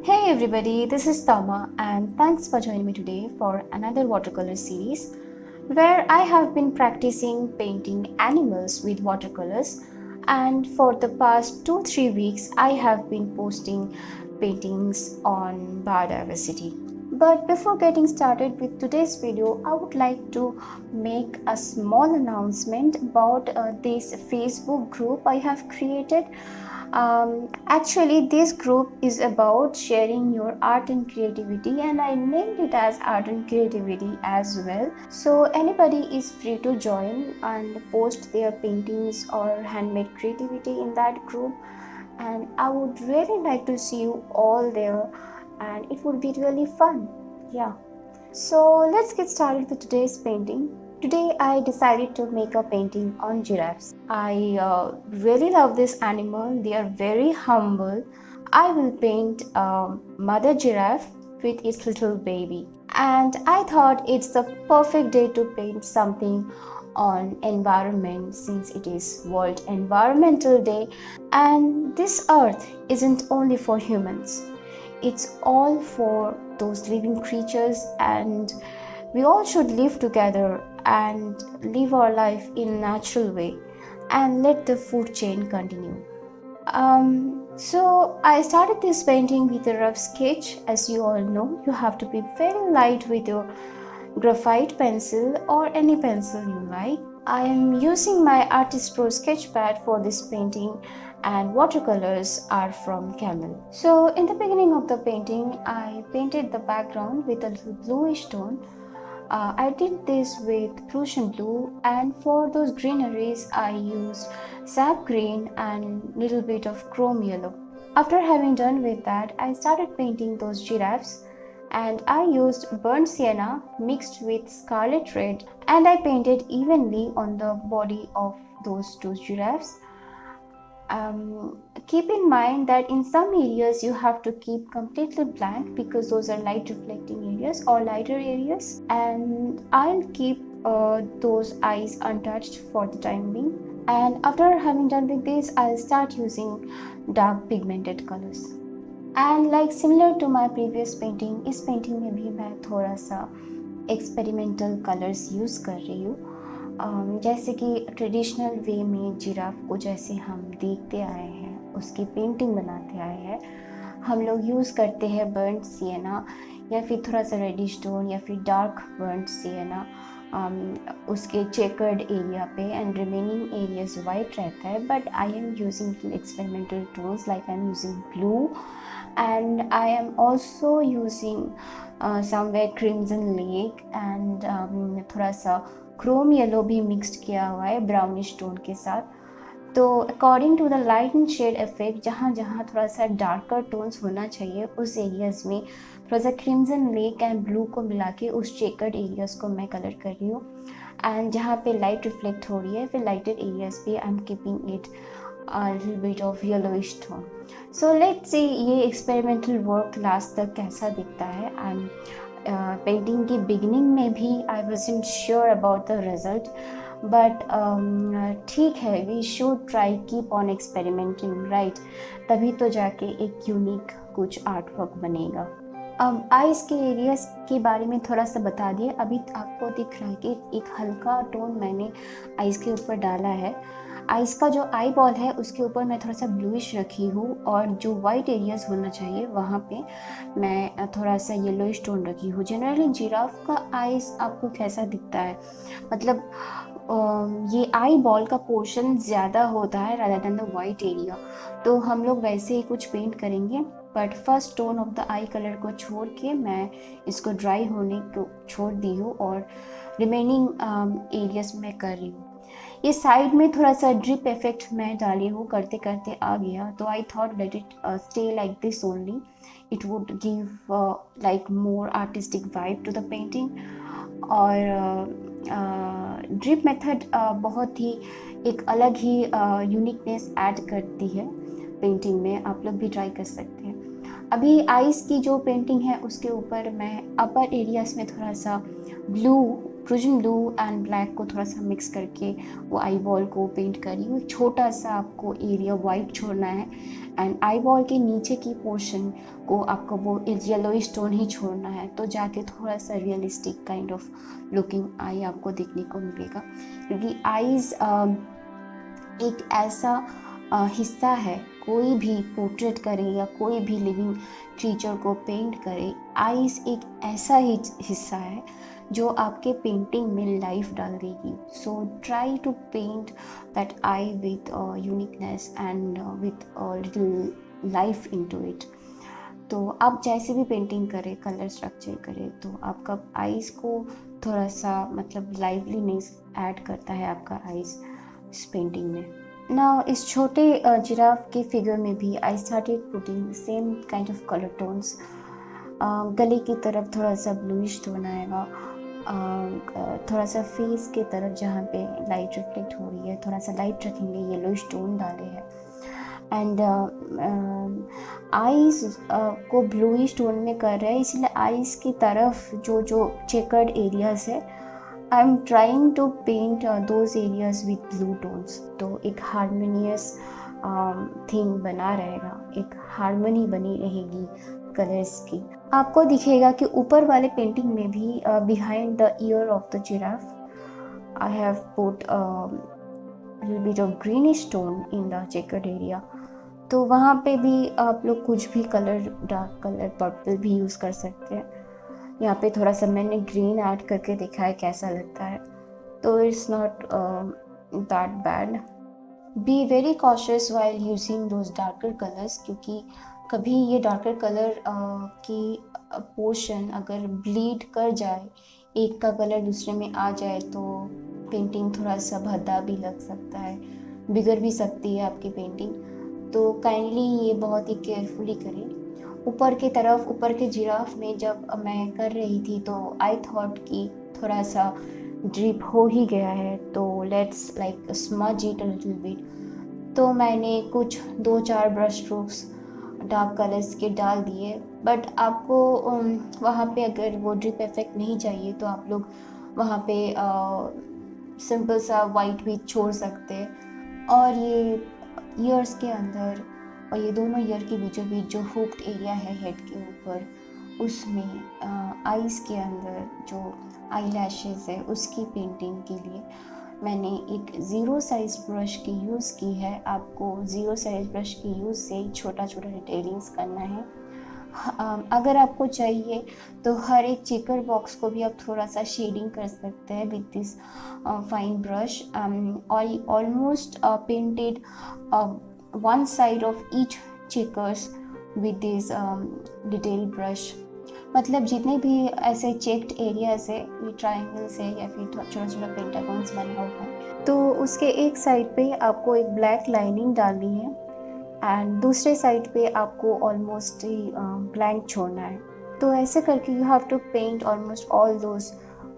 Hey everybody, this is Tama and thanks for joining me today for another watercolor series where I have been practicing painting animals with watercolors, and for the past 2-3 weeks I have been posting paintings on biodiversity. But before getting started with today's video, I would like to make a small announcement about this Facebook group I have created. Actually, this group is about sharing your art and creativity, and I named it as art and creativity as well. So anybody is free to join and post their paintings or handmade creativity in that group, and I would really like to see you all there, and it would be really fun. Yeah. So let's get started with today's painting. Today I decided to make a painting on giraffes. I really love this animal. They are very humble. I will paint a mother giraffe with its little baby. And I thought it's the perfect day to paint something on environment since it is World Environmental Day, and this earth isn't only for humans. It's all for those living creatures, and we all should live together and live our life in a natural way and let the food chain continue. So I started this painting with a rough sketch. As you all know, you have to be very light with your graphite pencil or any pencil you like. I am using my Artist Pro sketchpad for this painting, and watercolors are from Camel. So in the beginning of the painting, I painted the background with a little bluish tone. I did this with Prussian blue, and for those greeneries I used sap green and little bit of chrome yellow. After having done with that, I started painting those giraffes, and I used burnt sienna mixed with scarlet red, and I painted evenly on the body of those two giraffes. Keep in mind that in some areas you have to keep completely blank because those are light reflecting areas or lighter areas, and I'll keep those eyes untouched for the time being. And after having done with this, I'll start using dark pigmented colors. And like similar to my previous painting, इस painting में भी मैं थोड़ा सा experimental colors use कर रही हूँ। जैसे कि ट्रेडिशनल वे में जिराफ को जैसे हम देखते आए हैं, उसकी पेंटिंग बनाते आए हैं, हम लोग यूज़ करते हैं बर्न्ड सिएना या फिर थोड़ा सा रेडिश टोन या फिर डार्क बर्न्ड सिएना उसके चेकर्ड एरिया पे, एंड रिमेनिंग एरियाज वाइट रहता है. But I am using experimental tools like I am using blue, and I am also using somewhere crimson lake and थोड़ा सा Chrome yellow भी mixed किया हुआ है ब्राउनिश टोन के साथ. तो according to the light and shade effect, जहाँ जहाँ थोड़ा सा डार्कर टोन्स होना चाहिए उस एरियाज में थोड़ा सा क्रिम्जन लेक एंड ब्लू को मिला के उस चेकर्ड एरियाज को मैं कलर कर रही हूँ. एंड जहाँ पे लाइट रिफ्लेक्ट हो रही है फिर लाइटेड एरियाज पे I am keeping it little bit of yellowish tone. So let's see ये experimental work last तक कैसा दिखता है. And painting की beginning में भी I wasn't sure about the result, but ठीक है, we should try, keep on experimenting, right? तभी तो जाके एक unique कुछ आर्ट वर्क बनेगा. अब आइज़ के एरियाज के बारे में थोड़ा सा बता दिए. अभी आपको दिख रहा है कि एक हल्का टोन मैंने आइज़ के ऊपर डाला है. आइज़ का जो आई बॉल है उसके ऊपर मैं थोड़ा सा ब्लूइश रखी हूँ, और जो वाइट एरियाज होना चाहिए वहाँ पे मैं थोड़ा सा येलोइश टोन रखी हूँ. जनरली जिराफ का आइज़ आपको कैसा दिखता है, मतलब ये आई बॉल का पोर्शन ज़्यादा होता है rather than the white area. तो हम लोग वैसे ही कुछ पेंट करेंगे, but first tone of the I colour को छोड़ के मैं इसको ड्राई होने को छोड़ दी हूँ और रिमेनिंग एरियाज में कर रही हूँ. ये साइड में थोड़ा सा ड्रिप इफेक्ट मैं डाली हूँ, करते करते आ गया, तो I thought let it stay like this only. It would give like more artistic vibe to the painting. और ड्रिप मेथड बहुत ही एक अलग ही यूनिकनेस ऐड करती है पेंटिंग में. आप लोग भी ट्राई कर सकते हैं. अभी आइज़ की जो पेंटिंग है उसके ऊपर मैं अपर एरियाज में थोड़ा सा ब्लू प्रूजन ब्लू एंड ब्लैक को थोड़ा सा मिक्स करके वो आई बॉल को पेंट करी हूँ। छोटा सा आपको एरिया वाइट छोड़ना है एंड आई बॉल के नीचे की पोर्शन को आपको वो येलोइश टोन ही छोड़ना है, तो जाके थोड़ा सा realistic kind of looking I आपको देखने को मिलेगा। क्योंकि आईज़ एक ऐसा हिस्सा है, कोई भी पोर्ट्रेट करे या कोई भी लिविंग क्रीचर को पेंट करे, आईज़ एक ऐसा ही हिस्सा है जो आपके पेंटिंग में लाइफ डाल देगी। So try to paint that eye with uniqueness and with little life into it. तो आप जैसे भी पेंटिंग करें, कलर स्ट्रक्चर करें, तो आपका आईज़ को थोड़ा सा मतलब लाइवलीनेस ऐड करता है आपका आईज़ इस पेंटिंग में। ना इस छोटे जिराफ के फिगर में भी I started putting same kind of colour tones. गले की तरफ थोड़ा सा ब्लूइश टोन आएगा, थोड़ा सा फेस के तरफ जहाँ पे लाइट रिफ्लेक्ट हो रही है थोड़ा सा लाइट रखेंगे, येलोइश टोन डाले हैं। एंड आईज़ को ब्लूइश टोन में कर रहे हैं, इसलिए आईज़ की तरफ जो जो चेकर्ड एरियाज है I am trying to paint those areas with blue tones. तो एक हारमोनियस थिंग बना रहेगा, एक हारमोनी बनी रहेगी कलर्स की। आपको दिखेगा कि ऊपर वाले पेंटिंग में भी behind the year of the giraffe I have put little bit of greenish tone in the checkered area। तो वहाँ पे भी आप लोग कुछ भी कलर, डार्क कलर पर्पल भी यूज़ कर सकते हैं। यहाँ पे थोड़ा सा मैंने ग्रीन ऐड करके देखा है कैसा लगता है, तो it's not that bad. Be very cautious while using those darker colours, क्योंकि कभी ये डार्कर कलर की पोर्शन अगर ब्लीड कर जाए, एक का कलर दूसरे में आ जाए, तो पेंटिंग थोड़ा सा भद्दा भी लग सकता है, बिगड़ भी सकती है आपकी पेंटिंग। तो काइंडली ये बहुत ही केयरफुली करें। ऊपर की तरफ, ऊपर के जिराफ में जब मैं कर रही थी तो आई थॉट कि थोड़ा सा ड्रिप हो ही गया है, तो let's like smudge it a little bit. तो मैंने कुछ 2-4 ब्रश स्ट्रोक्स डार्क कलर्स के डाल दिए। बट आपको वहाँ पे अगर वो ड्रिप इफेक्ट नहीं चाहिए तो आप लोग वहाँ पे सिंपल सा वाइट भी छोड़ सकते हैं। और ये ईयर्स के अंदर और ये दोनों ईयर के बीचों बीच जो हुक्ड एरिया है हेड के ऊपर, उसमें आईज़ के अंदर जो आई लैशेज़ है उसकी पेंटिंग के लिए मैंने एक ज़ीरो साइज़ ब्रश की यूज़ की है। आपको ज़ीरो साइज़ ब्रश की यूज़ से छोटा छोटा डिटेलिंग्स करना है। अगर आपको चाहिए तो हर एक चेकर बॉक्स को भी आप थोड़ा सा शेडिंग कर सकते हैं with this fine brush. I almost painted one side of each checkers with this detail brush। मतलब जितने भी ऐसे चेक्ड एरियाज है, ये ट्राइंगल्स है या फिर छोटा छोटा पेंटागॉन्स बना हुआ है, तो उसके एक साइड पे आपको एक ब्लैक लाइनिंग डालनी है एंड दूसरे साइड पे आपको ऑलमोस्ट ब्लैंक छोड़ना है। तो ऐसे करके you have to paint almost all those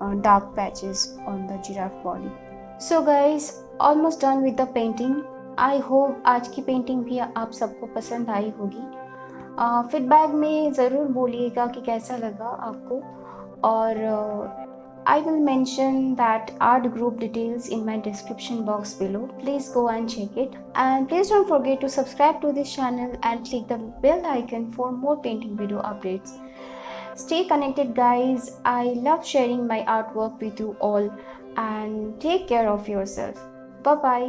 dark patches on the giraffe body. So guys, almost done with the painting. I hope आज की पेंटिंग भी आप सबको पसंद आई होगी। फीडबैक में ज़रूर बोलिएगा कि कैसा लगा आपको। और I will mention that art group details in my description box below। Please go and check it, and please don't forget to subscribe to this channel and click the bell icon for more painting video updates। Stay connected guys, I love sharing my artwork with you all, and take care of yourself। Bye bye।